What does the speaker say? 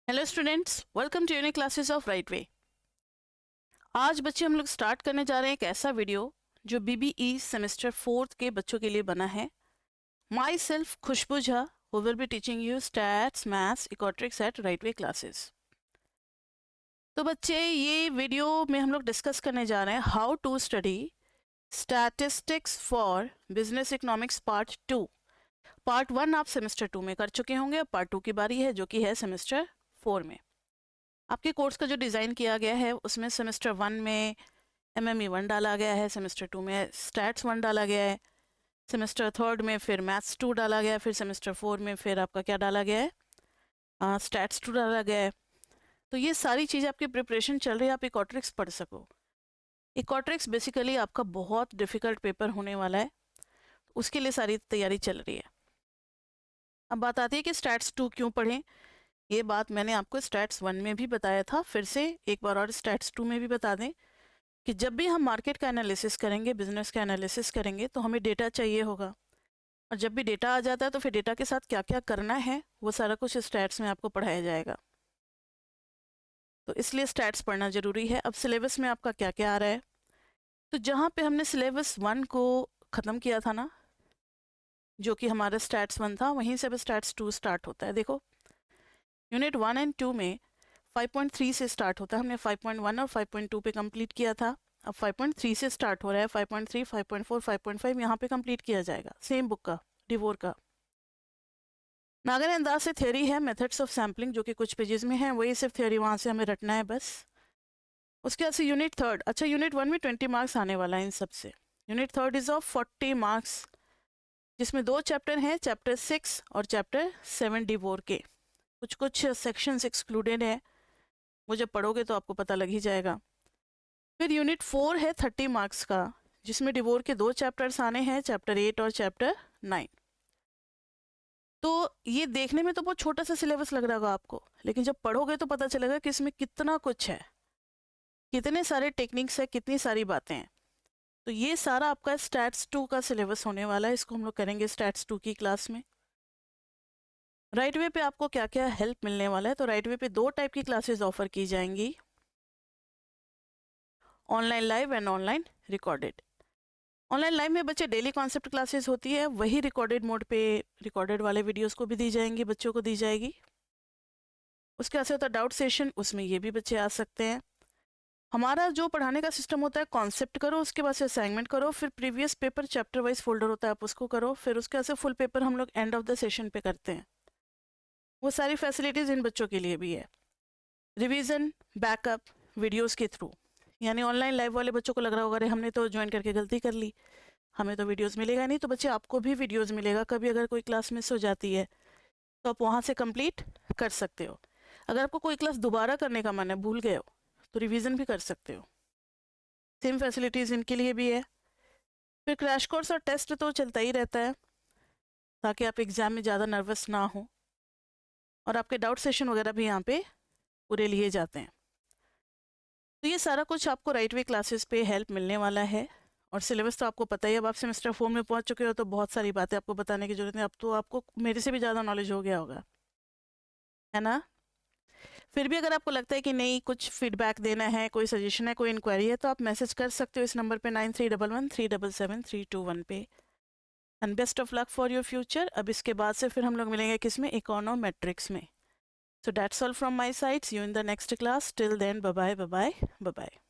Hello students, welcome to unique classes of right way. आज बच्चे हम लोग स्टार्ट करने जा रहे हैं एक ऐसा वीडियो जो बीबीई सेमेस्टर 4 के बच्चों के लिए बना है। Myself Khushbu Jha who will be teaching you stats maths इकोट्रिक्स एट राइट वे क्लासेस। तो बच्चे ये वीडियो में हम लोग डिस्कस करने जा रहे हैं how to study statistics for business economics part 2। Part 1 आप सेमेस्टर 2 में कर चुके होंगे, अब पार्ट 2 की बारी है जो कि है सेमेस्टर 4 में। आपके कोर्स का जो डिज़ाइन किया गया है उसमें सेमेस्टर 1 में MME 1 डाला गया है, सेमेस्टर 2 में स्टैट्स 1 डाला गया है, सेमेस्टर 3 में फिर मैथ्स 2 डाला गया है, फिर सेमेस्टर 4 में फिर आपका क्या डाला गया है, स्टैट्स 2 डाला गया है। तो ये सारी चीज़ आपकी प्रिपरेशन चल रही है, आप इकोट्रिक्स पढ़ सको। इकोट्रिक्स बेसिकली आपका बहुत डिफ़िकल्ट पेपर होने वाला है, उसके लिए सारी तैयारी चल रही है। अब बात आती है कि स्टैट्स 2 क्यों पढ़ें। ये बात मैंने आपको स्टैट्स 1 में भी बताया था, फिर से एक बार और स्टैट्स 2 में भी बता दें कि जब भी हम मार्केट का एनालिसिस करेंगे, बिजनेस का एनालिसिस करेंगे तो हमें डेटा चाहिए होगा, और जब भी डेटा आ जाता है तो फिर डेटा के साथ क्या क्या करना है वो सारा कुछ स्टैट्स में आपको पढ़ाया जाएगा। तो इसलिए स्टैट्स पढ़ना ज़रूरी है। अब सिलेबस में आपका क्या क्या आ रहा है, तो जहाँ पे हमने सिलेबस 1 को ख़त्म किया था ना, जो कि हमारा स्टैट्स 1 था, वहीं से अब स्टैट्स 2 स्टार्ट होता है। देखो यूनिट 1 एंड 2 में 5.3 से स्टार्ट होता है, हमने 5.1 और 5.2 पे कंप्लीट किया था। अब 5.3 से स्टार्ट हो रहा है, 5.3, 5.4, 5.5 यहाँ पे कंप्लीट किया जाएगा, सेम बुक का, डिवोर का। नागर अंदाज से थ्योरी है, मेथड्स ऑफ सैम्पलिंग जो कि कुछ पेजेस में है, वही सिर्फ थ्योरी वहाँ से हमें रटना है बस। उसके बाद से यूनिट 3, अच्छा यूनिट 1 में 20 मार्क्स आने वाला है इन सब से। यूनिट 3 इज ऑफ 40 मार्क्स, जिसमें 2 चैप्टर हैं, चैप्टर 6 और चैप्टर 7 डिवोर के। कुछ कुछ सेक्शंस एक्सक्लूडेड है, वो जब पढ़ोगे तो आपको पता लग ही जाएगा। फिर यूनिट 4 है 30 मार्क्स का, जिसमें डिवोर के 2 चैप्टर्स आने हैं, चैप्टर 8 और चैप्टर 9। तो ये देखने में तो बहुत छोटा सा सिलेबस लग रहा होगा आपको, लेकिन जब पढ़ोगे तो पता चलेगा कि इसमें कितना कुछ है, कितने सारे टेक्निक्स है, कितनी सारी बातें हैं। तो ये सारा आपका स्टैट्स 2 का सिलेबस होने वाला है, इसको हम लोग करेंगे स्टैट्स 2 की क्लास में। राइट वे पे आपको क्या क्या हेल्प मिलने वाला है, तो राइट वे पे 2 टाइप की क्लासेस ऑफर की जाएंगी, online live and online recorded. Online live में बच्चे डेली कॉन्सेप्ट क्लासेस होती है, वही रिकॉर्डेड मोड पे रिकॉर्डेड वाले वीडियोस को भी दी जाएंगी, बच्चों को दी जाएगी। उसके बाद से होता है डाउट सेशन, उसमें ये भी बच्चे आ सकते हैं। हमारा जो पढ़ाने का सिस्टम होता है, कॉन्सेप्ट करो, उसके बाद से असाइनमेंट करो, फिर previous paper chapter wise folder होता है आप उसको करो, फिर उसके बाद से फुल पेपर हम लोग एंड ऑफ द सेशन पे करते हैं। वो सारी फैसिलिटीज़ इन बच्चों के लिए भी है। रिवीजन, बैकअप वीडियोस के थ्रू, यानी ऑनलाइन लाइव वाले बच्चों को लग रहा होगा अरे हमने तो ज्वाइन करके गलती कर ली, हमें तो वीडियोस मिलेगा नहीं, तो बच्चे आपको भी वीडियोस मिलेगा। कभी अगर कोई क्लास मिस हो जाती है तो आप वहाँ से कंप्लीट कर सकते हो। अगर आपको कोई क्लास दोबारा करने का मन है, भूल गए हो, तो रिवीजन भी कर सकते हो। सेम फैसिलिटीज़ इनके लिए भी है। फिर क्रैश कोर्स और टेस्ट तो चलता ही रहता है, ताकि आप एग्ज़ाम में ज़्यादा नर्वस ना हो, और आपके डाउट सेशन वगैरह भी यहाँ पे पूरे लिए जाते हैं। तो ये सारा कुछ आपको राइट वे क्लासेस पे हेल्प मिलने वाला है। और सिलेबस तो आपको पता ही है, अब आप सेमेस्टर 4 में पहुंच चुके हो तो बहुत सारी बातें आपको बताने की जरूरत नहीं, अब तो आपको मेरे से भी ज़्यादा नॉलेज हो गया होगा, है ना। फिर भी अगर आपको लगता है कि नहीं, कुछ फीडबैक देना है, कोई सजेशन है, कोई इंक्वायरी है, तो आप मैसेज कर सकते हो इस नंबर पे 9311377321 पे। And best of luck for your future. अब इसके बाद से फिर हम लोग मिलेंगे किस में, इकोनोमेट्रिक्स में। So that's all from my side. See you in the next class. Till then, bye bye, bye bye, bye bye.